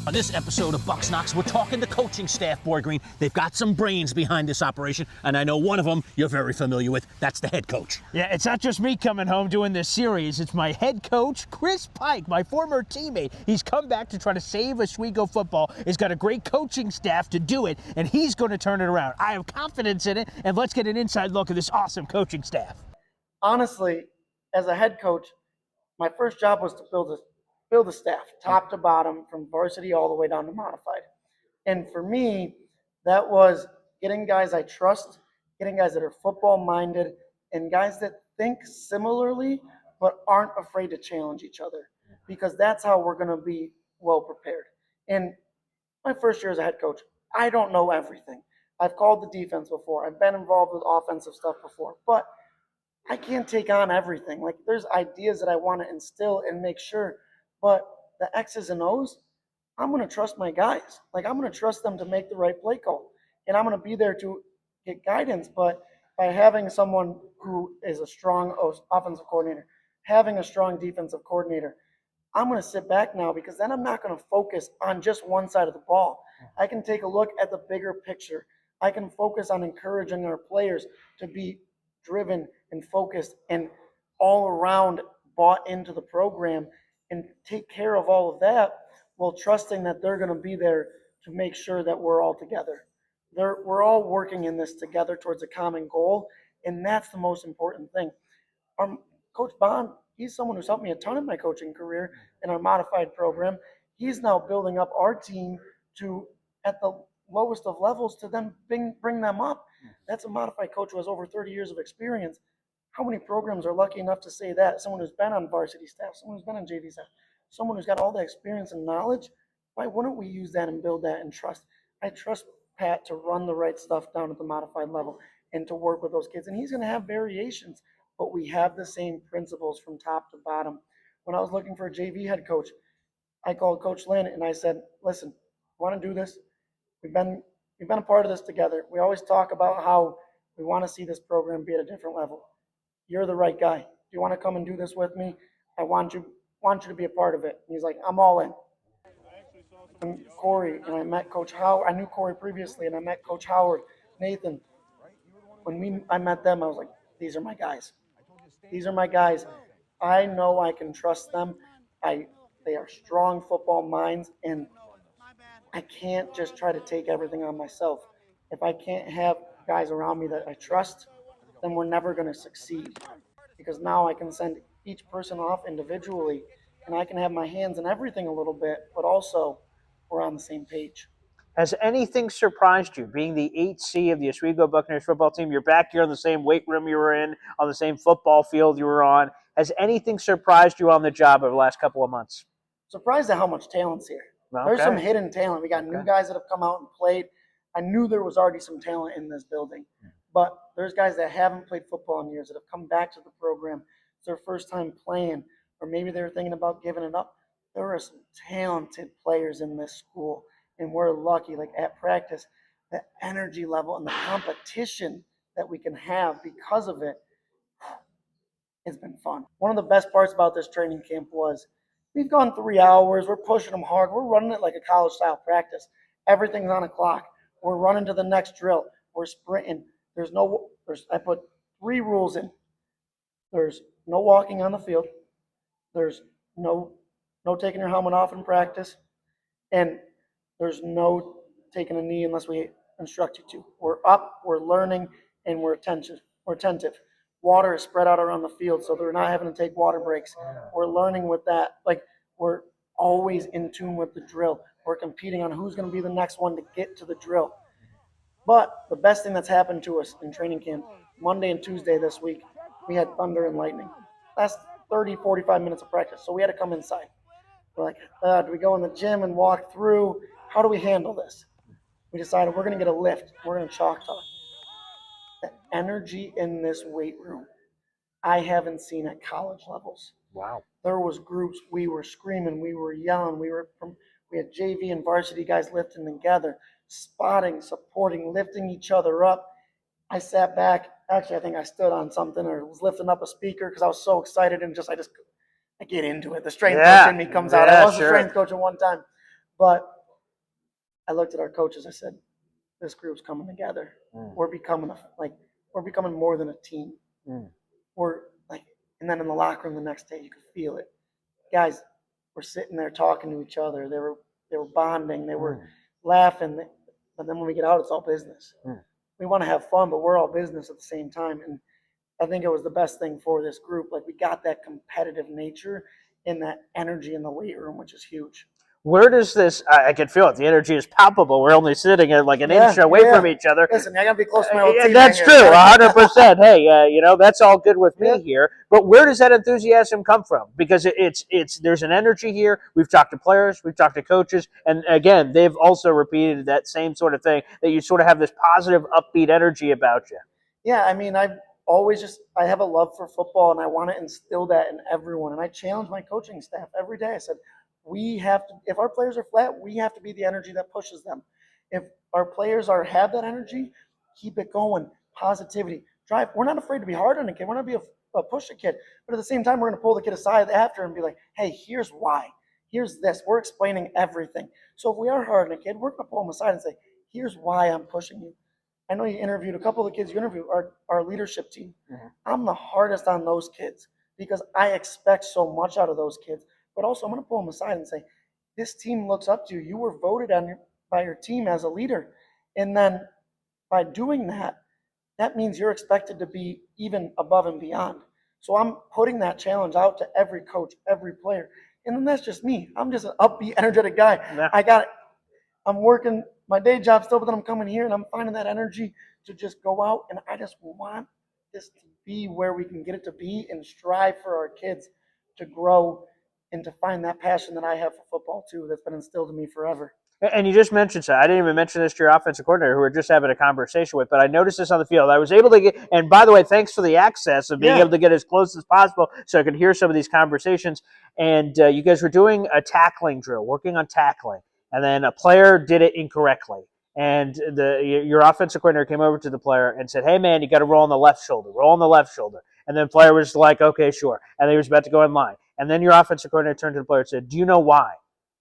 On this episode of Bucs Knocks, we're talking the coaching staff, Boy Green. They've got some brains behind this operation, and I know one of them you're very familiar with. That's the head coach. Yeah, it's not just me coming home doing this series. It's my head coach, Chris Pike, my former teammate. He's come back to try to save Oswego football. He's got a great coaching staff to do it, and he's going to turn it around. I have confidence in it, and let's get an inside look at this awesome coaching staff. Honestly, as a head coach, my first job was to build a staff, top to bottom, from varsity all the way down to modified. And for me, that was getting guys I trust, getting guys that are football-minded, and guys that think similarly but aren't afraid to challenge each other, because that's how we're going to be well-prepared. And my first year as a head coach, I don't know everything. I've called the defense before. I've been involved with offensive stuff before. But I can't take on everything. Like, there's ideas that I want to instill and make sure. But the X's and O's, I'm going to trust my guys. Like, I'm going to trust them to make the right play call. And I'm going to be there to get guidance. But by having someone who is a strong offensive coordinator, having a strong defensive coordinator, I'm going to sit back now, because then I'm not going to focus on just one side of the ball. I can take a look at the bigger picture. I can focus on encouraging our players to be driven and focused and all around bought into the program, and take care of all of that while trusting that they're going to be there to make sure that we're all together. We're all working in this together towards a common goal, and that's the most important thing. Coach Bond, he's someone who's helped me a ton in my coaching career in our modified program. He's now building up our team to, at the lowest of levels, to then bring them up. That's a modified coach who has over 30 years of experience. How many programs are lucky enough to say that? Someone who's been on varsity staff, someone who's been on JV staff, someone who's got all the experience and knowledge. Why wouldn't we use that and build that and trust? I trust Pat to run the right stuff down at the modified level and to work with those kids. And he's going to have variations, but we have the same principles from top to bottom. When I was looking for a JV head coach, I called Coach Lynn and I said, listen, I want to do this. We've been a part of this together. We always talk about how we want to see this program be at a different level. You're the right guy. Do you want to come and do this with me? I want you to be a part of it. And he's like, I'm all in. And Corey, and I met Coach Howard. I knew Corey previously, and I met Coach Howard, Nathan. When I met them, I was like, these are my guys. These are my guys. I know I can trust them. They are strong football minds, and I can't just try to take everything on myself. If I can't have guys around me that I trust, then we're never going to succeed. Because now I can send each person off individually, and I can have my hands in everything a little bit, but also we're on the same page. Has anything surprised you, being the 8C of the Oswego Buccaneers football team? You're back here in the same weight room you were in, on the same football field you were on. Has anything surprised you on the job over the last couple of months? Surprised at how much talent's here. Okay. There's some hidden talent. We got new guys that have come out and played. I knew there was already some talent in this building. But there's guys that haven't played football in years that have come back to the program. It's their first time playing, or maybe they're thinking about giving it up. There are some talented players in this school, and we're lucky, like at practice, the energy level and the competition that we can have because of it, it's been fun. One of the best parts about this training camp was we've gone 3 hours. We're pushing them hard. We're running it like a college-style practice. Everything's on a clock. We're running to the next drill. We're sprinting. I put 3 rules in. There's no walking on the field. There's no taking your helmet off in practice. And there's no taking a knee unless we instruct you to. We're up, we're learning, and we're attentive. Water is spread out around the field, so they're not having to take water breaks. We're learning with that. Like, we're always in tune with the drill. We're competing on who's going to be the next one to get to the drill. But the best thing that's happened to us in training camp, Monday and Tuesday this week, we had thunder and lightning. Last 30, 45 minutes of practice, so we had to come inside. We're like, do we go in the gym and walk through? How do we handle this? We decided we're going to get a lift. We're going to chalk talk. The energy in this weight room, I haven't seen at college levels. Wow. There was groups, we were screaming, we were yelling, we had JV and varsity guys lifting together, spotting, supporting, lifting each other up. I sat back. Actually, I think I stood on something or was lifting up a speaker because I was so excited, and I get into it. The strength coach in me comes out. I was a strength coach at one time. But I looked at our coaches. I said, "This group's coming together. We're becoming we're becoming more than a team. We're like." And then in the locker room the next day, you could feel it. Guys were sitting there talking to each other. They were bonding. They were laughing. But then when we get out, it's all business. We want to have fun, but we're all business at the same time. And I think it was the best thing for this group. Like we got that competitive nature and that energy in the weight room, which is huge. Where does this? I can feel it. The energy is palpable. We're only sitting at like an inch away from each other. Listen, I gotta be close to my old team. That's true, 100%. Hey, that's all good with me here. But where does that enthusiasm come from? Because it's there's an energy here. We've talked to players, we've talked to coaches, and again, they've also repeated that same sort of thing, that you sort of have this positive, upbeat energy about you. Yeah, I mean, I have a love for football, and I want to instill that in everyone. And I challenge my coaching staff every day. I said, we have to, if our players are flat, we have to be the energy that pushes them. If our players have that energy, keep it going. Positivity, drive. We're not afraid to be hard on a kid. We're not be a push a kid, but at the same time, we're going to pull the kid aside after and be like, hey, here's why. Here's this. We're explaining everything. So if we are hard on a kid, we're going to pull them aside and say, here's why I'm pushing you. I know you interviewed a couple of the kids you interviewed, our leadership team. I'm the hardest on those kids because I expect so much out of those kids. But also, I'm going to pull them aside and say, this team looks up to you. You were voted on by your team as a leader. And then by doing that, that means you're expected to be even above and beyond. So I'm putting that challenge out to every coach, every player. And then that's just me. I'm just an upbeat, energetic guy. Yeah. I'm working my day job still, but then I'm coming here and I'm finding that energy to just go out. And I just want this to be where we can get it to be and strive for our kids to grow and to find that passion that I have for football too, that's been instilled in me forever. And you just mentioned so. I didn't even mention this to your offensive coordinator, who we're just having a conversation with, but I noticed this on the field. I was able to get, and by the way, thanks for the access of being able to get as close as possible so I could hear some of these conversations. And you guys were doing a tackling drill, working on tackling, and then a player did it incorrectly. And your offensive coordinator came over to the player and said, hey, man, you got to roll on the left shoulder, roll on the left shoulder. And then the player was like, okay, sure. And he was about to go in line. And then your offensive coordinator turned to the player and said, do you know why?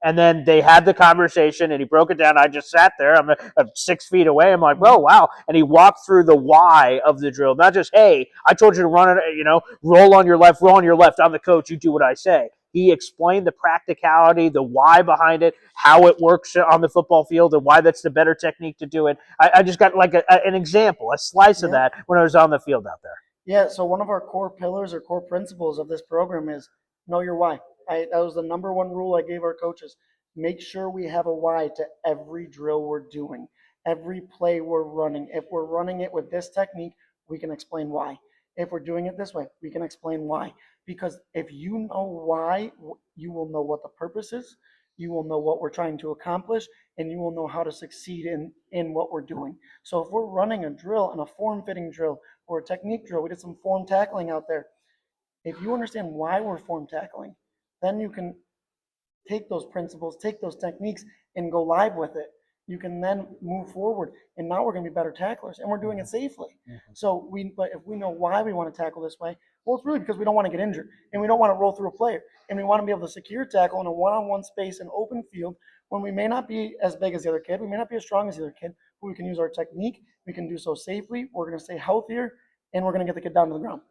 And then they had the conversation, and he broke it down. I just sat there. I'm 6 feet away. I'm like, oh, wow. And he walked through the why of the drill. Not just, hey, I told you to run it, roll on your left, roll on your left. I'm the coach. You do what I say. He explained the practicality, the why behind it, how it works on the football field, and why that's the better technique to do it. I just got like an example, a slice of that when I was on the field out there. Yeah, so one of our core pillars or core principles of this program is know your why. That was the number one rule I gave our coaches. Make sure we have a why to every drill we're doing, every play we're running. If we're running it with this technique, we can explain why. If we're doing it this way, we can explain why. Because if you know why, you will know what the purpose is, you will know what we're trying to accomplish, and you will know how to succeed in what we're doing. So if we're running a drill and a form-fitting drill or a technique drill, we did some form tackling out there. If you understand why we're form tackling, then you can take those principles, take those techniques, and go live with it. You can then move forward, and now we're going to be better tacklers, and we're doing it safely. So but if we know why we want to tackle this way, well, it's really because we don't want to get injured, and we don't want to roll through a player, and we want to be able to secure tackle in a one-on-one space and open field when we may not be as big as the other kid, we may not be as strong as the other kid, but we can use our technique. We can do so safely. We're going to stay healthier, and we're going to get the kid down to the ground.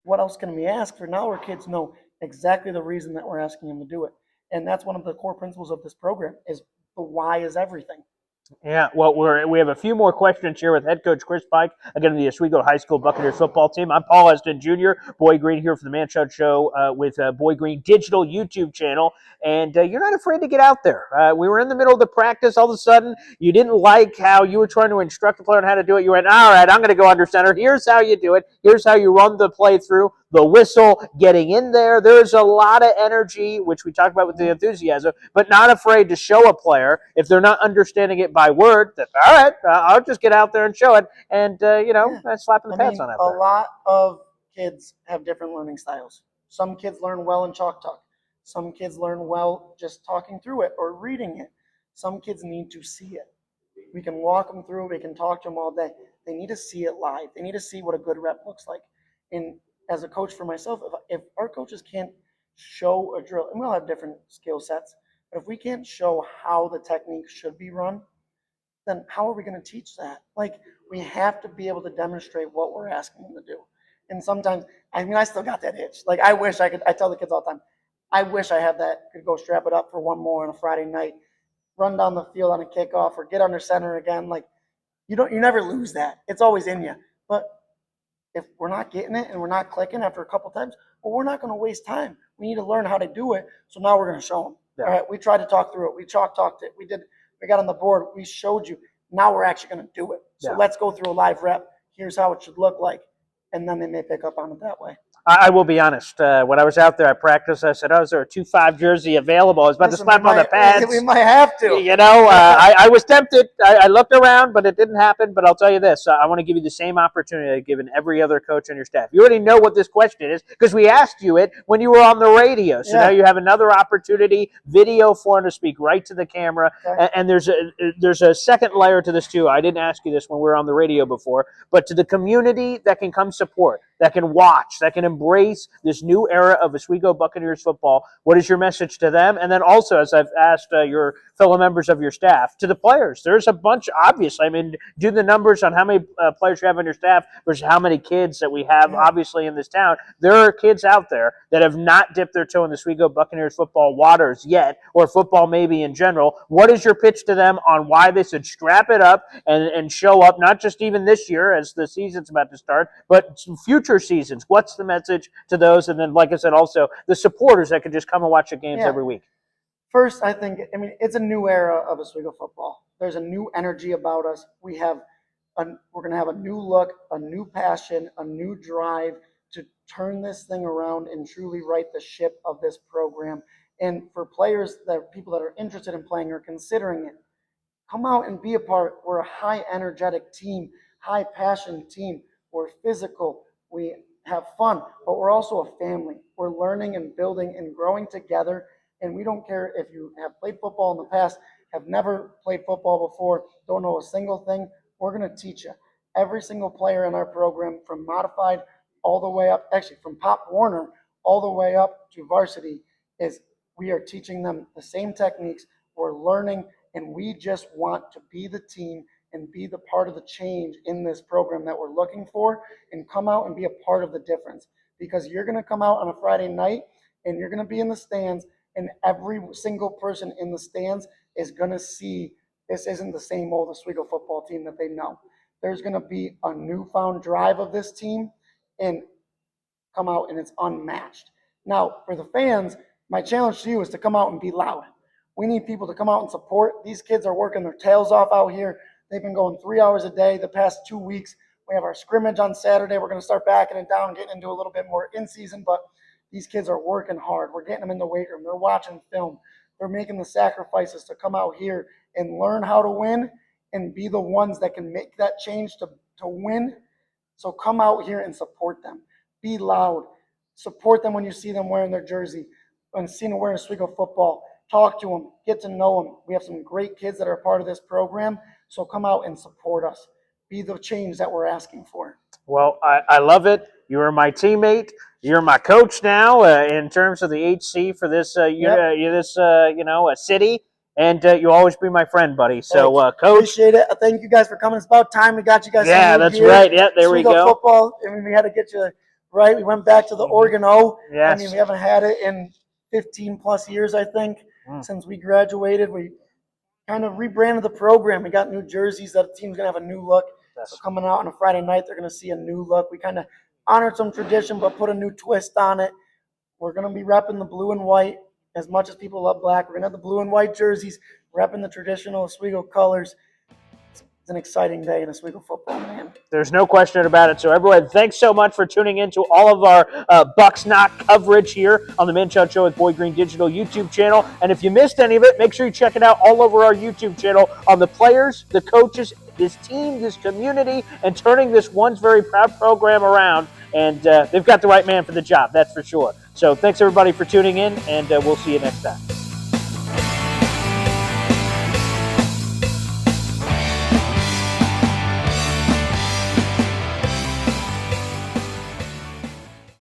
What else can we ask for? Now our kids know exactly the reason that we're asking them to do it. And that's one of the core principles of this program is the why is everything. Yeah, well, we have a few more questions here with head coach Chris Pike, again, the Oswego High School Buccaneers football team. I'm Paul Eston Jr., Boy Green here for the Man Shot Show with Boy Green digital YouTube channel. And you're not afraid to get out there. We were in the middle of the practice. All of a sudden, you didn't like how you were trying to instruct the player on how to do it. You went, all right, I'm going to go under center. Here's how you do it. Here's how you run the play through. The whistle, getting in there. There's a lot of energy, which we talked about with the enthusiasm, but not afraid to show a player if they're not understanding it by word. That all right, I'll just get out there and show it, and slapping the pants on it. A lot of kids have different learning styles. Some kids learn well in chalk talk. Some kids learn well just talking through it or reading it. Some kids need to see it. We can walk them through. We can talk to them all day. They need to see it live. They need to see what a good rep looks like. And as a coach for myself, if our coaches can't show a drill, and we'll have different skill sets, But if we can't show how the technique should be run, then how are we going to teach that? Like, we have to be able to demonstrate what we're asking them to do. And sometimes, I mean, I still got that itch. Like, I wish I could, I tell the kids all the time, I wish I had that, could go strap it up for one more on a Friday night, run down the field on a kickoff, or get under center again. Like, you never lose that. It's always in you. But if we're not getting it and we're not clicking after a couple times, well, we're not going to waste time. We need to learn how to do it. So now we're going to show them. Yeah. All right, we tried to talk through it. We talked it. We got on the board. We showed you. Now we're actually going to do it. So let's go through a live rep. Here's how it should look like. And then they may pick up on it that way. I will be honest. When I was out there, I practiced. I said, "Oh, is there a 2-5 jersey available?" I was about to slap on the pads. We might have to. You know, I was tempted. I looked around, but it didn't happen. But I'll tell you this: I want to give you the same opportunity I've given every other coach on your staff. You already know what this question is because we asked you it when you were on the radio. So now you have another opportunity, video form, to speak right to the camera. Okay. And there's a second layer to this too. I didn't ask you this when we were on the radio before, but to the community that can come support, that can watch, that can embrace this new era of Oswego Buccaneers football. What is your message to them? And then also, as I've asked your fellow members of your staff, to the players. There's a bunch, obviously. I mean, do the numbers on how many players you have on your staff versus how many kids that we have, obviously, in this town. There are kids out there that have not dipped their toe in the Oswego Buccaneers football waters yet, or football maybe in general. What is your pitch to them on why they should strap it up and show up, not just even this year as the season's about to start, but future seasons? What's the message to those? And then, like I said, also the supporters that can just come and watch the games every week. First, I mean, it's a new era of Oswego football. There's a new energy about us. We're going to have a new look, a new passion, a new drive to turn this thing around and truly right the ship of this program. And for players, people that are interested in playing or considering it, come out and be a part. We're a high energetic team, high passion team. We're physical. We have fun, but we're also a family. We're learning and building and growing together. And we don't care if you have played football in the past, have never played football before, don't know a single thing. We're going to teach you. Every single player in our program, from modified all the way up, actually from Pop Warner all the way up to varsity, we are teaching them the same techniques. We're learning, and we just want to be the team and be the part of the change in this program that we're looking for, and come out and be a part of the difference. Because you're going to come out on a Friday night and you're going to be in the stands, and every single person in the stands is going to see this isn't the same old Oswego football team that they know. There's going to be a newfound drive of this team, and come out and it's unmatched. Now, for the fans, my challenge to you is to come out and be loud. We need people to come out and support. These kids are working their tails off out here. They've been going 3 hours a day the past 2 weeks. We have our scrimmage on Saturday. We're going to start backing it down, getting into a little bit more in season, but these kids are working hard. We're getting them in the weight room. They're watching film. They're making the sacrifices to come out here and learn how to win and be the ones that can make that change to win. So come out here and support them. Be loud. Support them when you see them wearing their jersey, when you see them wearing Oswego football. Talk to them. Get to know them. We have some great kids that are part of this program. So come out and support us. Be the change that we're asking for. Well, I love it. You are my teammate. You're my coach now in terms of the HC for this city, and you'll always be my friend, buddy. So, Coach, appreciate it. Thank you guys for coming. It's about time we got you guys. Yeah, that's right. Yeah, there we go. Football. I mean, we had to get you right. We went back to the Oregon O. Yes. I mean, we haven't had it in 15 plus years, I think, since we graduated. We kind of rebranded the program. We got new jerseys. That team's gonna have a new look. So coming out on a Friday night, they're going to see a new look. We kind of honored some tradition, but put a new twist on it. We're going to be repping the blue and white. As much as people love black, we're going to have the blue and white jerseys, repping the traditional Oswego colors. It's an exciting day in Oswego football, man. There's no question about it. So everyone, thanks so much for tuning in to all of our Bucs Knock coverage here on the Man-Child Show with Boyd Green Digital YouTube channel. And if you missed any of it, make sure you check it out all over our YouTube channel on the players, the coaches, this team, this community, and turning this once very proud program around. And they've got the right man for the job, that's for sure. So thanks, everybody, for tuning in, and we'll see you next time.